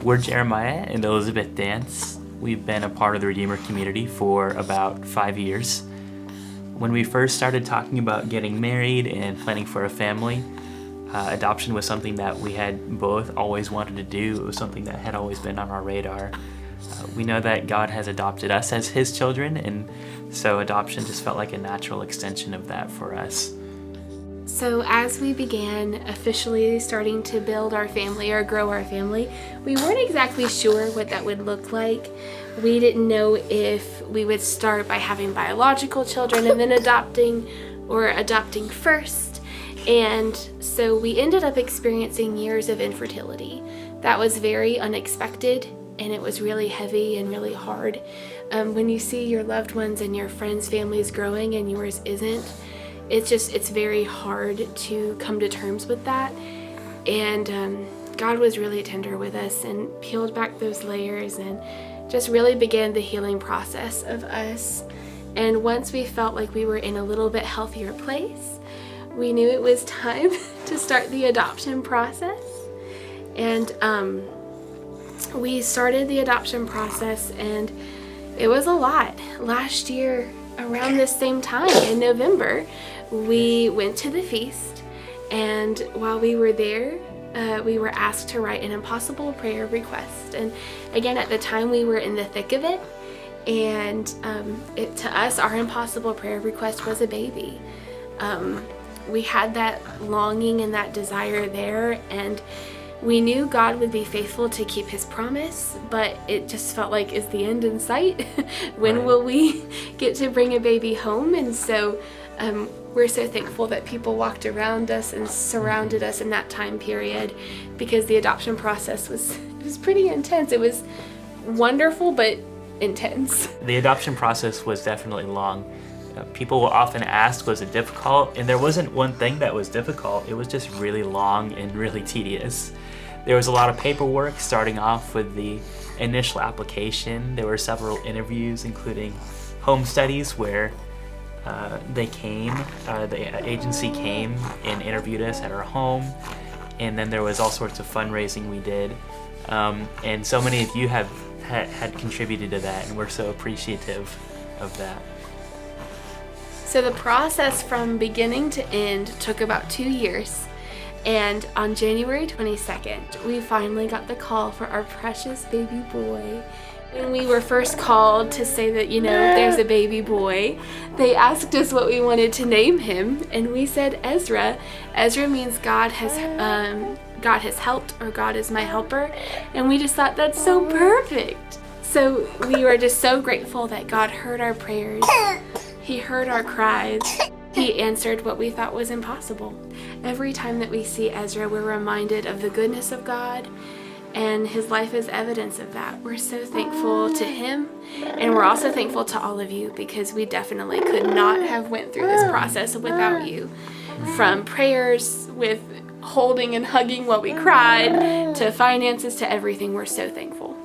We're Jeremiah and Elizabeth Dantz. We've been a part of the Redeemer community for about 5 years. When we first started talking about getting married and planning for a family, adoption was something that we had both always wanted to do. It was something that had always been on our radar. We know that God has adopted us as His children, and so adoption just felt like a natural extension of that for us. So as we began officially starting to build our family or grow our family, we weren't exactly sure what that would look like. We didn't know if we would start by having biological children and then adopting, or adopting first. And so we ended up experiencing years of infertility. That was very unexpected, and it was really heavy and really hard. When you see your loved ones and your friends' families growing and yours isn't, it's very hard to come to terms with that. And God was really tender with us and peeled back those layers and just really began the healing process of us. And once we felt like we were in a little bit healthier place, we knew it was time to start the adoption process. And we started the adoption process, and it was a lot. Last year, around this same time in November, we went to the feast, and while we were there, we were asked to write an impossible prayer request. And again, at the time, we were in the thick of it, and to us, our impossible prayer request was a baby. We had that longing and that desire there, and we knew God would be faithful to keep His promise, but it just felt like, is the end in sight? When will we get to bring a baby home? And so we're so thankful that people walked around us and surrounded us in that time period, because the adoption process was pretty intense. It was wonderful, but intense. The adoption process was definitely long. People will often ask, was it difficult? And there wasn't one thing that was difficult. It was just really long and really tedious. There was a lot of paperwork starting off with the initial application. There were several interviews, including home studies, where the agency came and interviewed us at our home. And then there was all sorts of fundraising we did. And so many of you had contributed to that, and we're so appreciative of that. So the process from beginning to end took about 2 years. And on January 22nd, we finally got the call for our precious baby boy. When we were first called to say that, there's a baby boy, they asked us what we wanted to name him, and we said Ezra. Ezra means God has helped, or God is my helper, and we just thought that's so perfect. So we were just so grateful that God heard our prayers. He heard our cries. He answered what we thought was impossible. Every time that we see Ezra, we're reminded of the goodness of God, and his life is evidence of that. We're so thankful to him, and we're also thankful to all of you, because we definitely could not have went through this process without you. From prayers, with holding and hugging while we cried, to finances, to everything, we're so thankful.